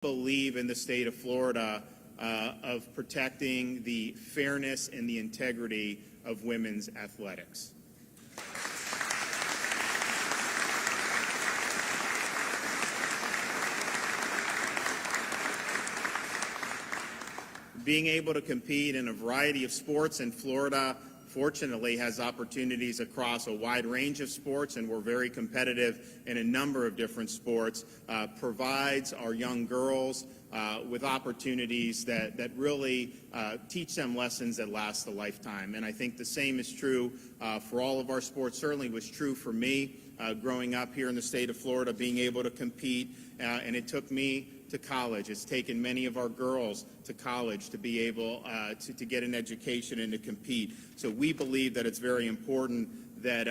believe in the state of Florida of protecting the fairness and the integrity of women's athletics. Being able to compete in a variety of sports in Florida, fortunately, has opportunities across a wide range of sports, and we're very competitive in a number of different sports, provides our young girls with opportunities that really teach them lessons that last a lifetime. And I think the same is true for all of our sports. Certainly was true for me growing up here in the state of Florida, being able to compete, and it took me to college. It's taken many of our girls to college to be able to get an education and to compete. So we believe that it's very important that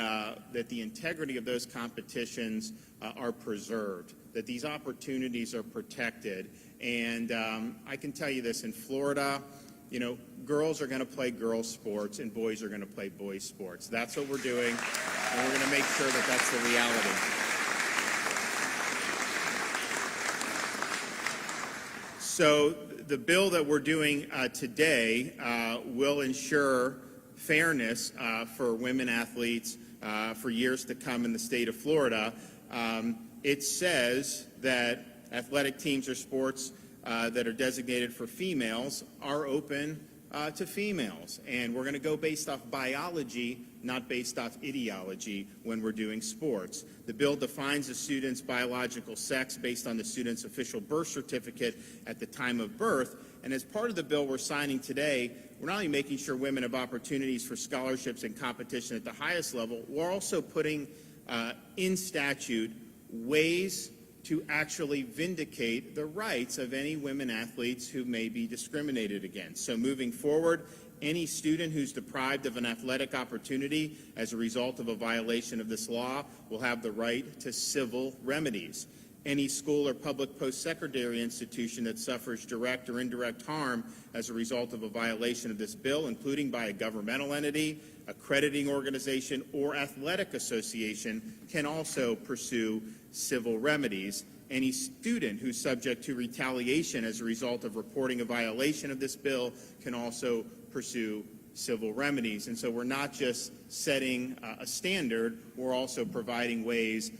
the integrity of those competitions are preserved, that these opportunities are protected. And I can tell you this, in Florida, you know, girls are going to play girls' sports and boys are going to play boys' sports. That's what we're doing, and we're going to make sure that that's the reality. So the bill that we're doing today will ensure fairness for women athletes for years to come in the state of Florida. It says that athletic teams or sports that are designated for females are open to females. And we're going to go based off biology, not based off ideology when we're doing sports. The bill defines a student's biological sex based on the student's official birth certificate at the time of birth. And as part of the bill we're signing today, we're not only making sure women have opportunities for scholarships and competition at the highest level, we're also putting in statute ways to actually vindicate the rights of any women athletes who may be discriminated against. So moving forward, any student who's deprived of an athletic opportunity as a result of a violation of this law will have the right to civil remedies. Any school or public post-secondary institution that suffers direct or indirect harm as a result of a violation of this bill, including by a governmental entity, accrediting organization, or athletic association, can also pursue civil remedies. Any student who's subject to retaliation as a result of reporting a violation of this bill can also pursue civil remedies. And so we're not just setting a standard, we're also providing ways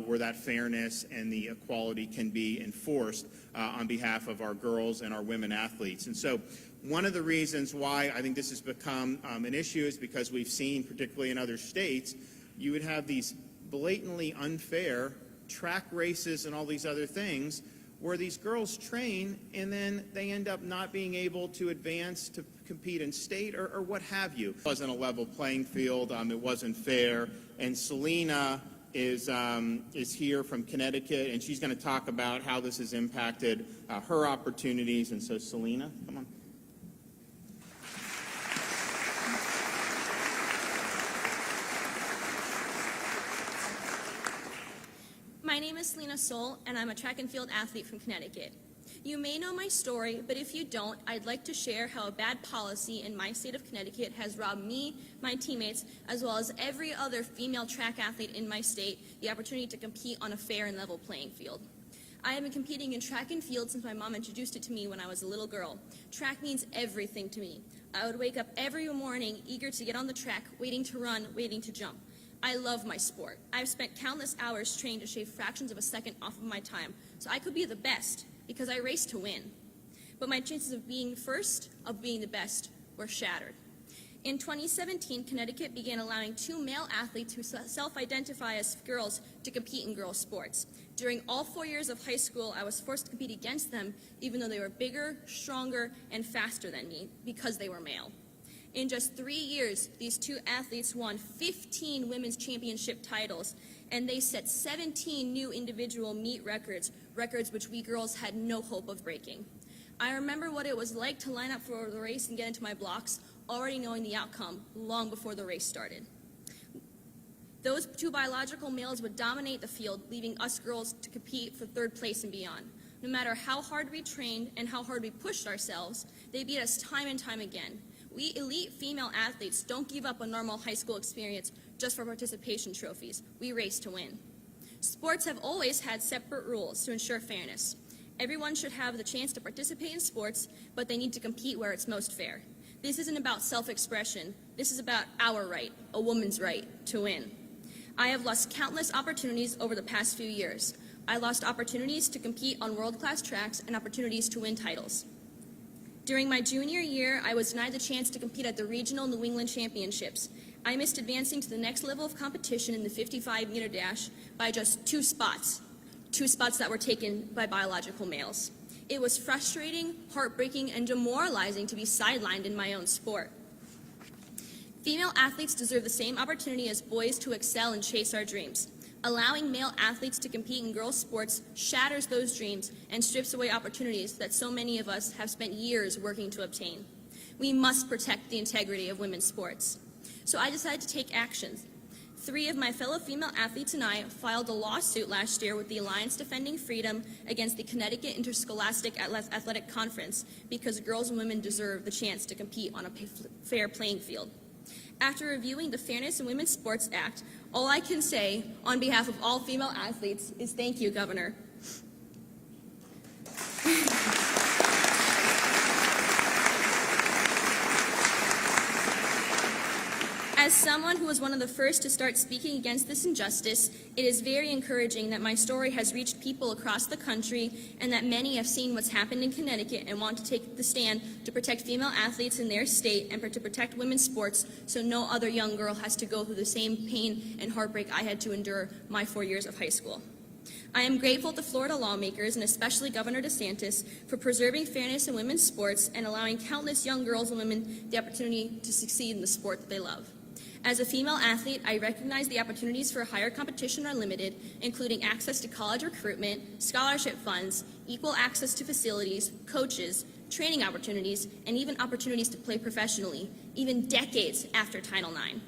where that fairness and the equality can be enforced on behalf of our girls and our women athletes. And so one of the reasons why I think this has become an issue is because we've seen, particularly in other states, you would have these blatantly unfair track races and all these other things where these girls train and then they end up not being able to advance to compete in state or what have you. It wasn't a level playing field. It wasn't fair. And Selena is here from Connecticut, and she's going to talk about how this has impacted her opportunities. And so, Selena, come on. My name is Selena Soul, and I'm a track and field athlete from Connecticut. You may know my story, but if you don't, I'd like to share how a bad policy in my state of Connecticut has robbed me, my teammates, as well as every other female track athlete in my state the opportunity to compete on a fair and level playing field. I have been competing in track and field since my mom introduced it to me when I was a little girl. Track means everything to me. I would wake up every morning eager to get on the track, waiting to run, waiting to jump. I love my sport. I've spent countless hours trained to shave fractions of a second off of my time, so I could be the best because I race to win. But my chances of being first, of being the best, were shattered. In 2017, Connecticut began allowing 2 male athletes who self-identify as girls to compete in girls' sports. During all 4 years of high school, I was forced to compete against them, even though they were bigger, stronger, and faster than me, because they were male. In just 3 years, these 2 athletes won 15 women's championship titles, and they set 17 new individual meet records, records which we girls had no hope of breaking. I remember what it was like to line up for the race and get into my blocks, already knowing the outcome long before the race started. Those 2 biological males would dominate the field, leaving us girls to compete for 3rd place and beyond. No matter how hard we trained and how hard we pushed ourselves, they beat us time and time again. We elite female athletes don't give up a normal high school experience just for participation trophies. We race to win. Sports have always had separate rules to ensure fairness. Everyone should have the chance to participate in sports, but they need to compete where it's most fair. This isn't about self-expression. This is about our right, a woman's right, to win. I have lost countless opportunities over the past few years. I lost opportunities to compete on world-class tracks and opportunities to win titles. During my junior year, I was denied the chance to compete at the regional New England Championships. I missed advancing to the next level of competition in the 55-meter dash by just 2 spots that were taken by biological males. It was frustrating, heartbreaking, and demoralizing to be sidelined in my own sport. Female athletes deserve the same opportunity as boys to excel and chase our dreams. Allowing male athletes to compete in girls' sports shatters those dreams and strips away opportunities that so many of us have spent years working to obtain. We must protect the integrity of women's sports. So I decided to take action. 3 of my fellow female athletes and I filed a lawsuit last year with the Alliance Defending Freedom against the Connecticut Interscholastic Athletic Conference because girls and women deserve the chance to compete on a fair playing field. After reviewing the Fairness in Women's Sports Act, all I can say on behalf of all female athletes is thank you, Governor. As someone who was one of the first to start speaking against this injustice, it is very encouraging that my story has reached people across the country and that many have seen what's happened in Connecticut and want to take the stand to protect female athletes in their state and to protect women's sports so no other young girl has to go through the same pain and heartbreak I had to endure my 4 years of high school. I am grateful to Florida lawmakers and especially Governor DeSantis for preserving fairness in women's sports and allowing countless young girls and women the opportunity to succeed in the sport that they love. As a female athlete, I recognize the opportunities for higher competition are limited, including access to college recruitment, scholarship funds, equal access to facilities, coaches, training opportunities, and even opportunities to play professionally, even decades after Title IX.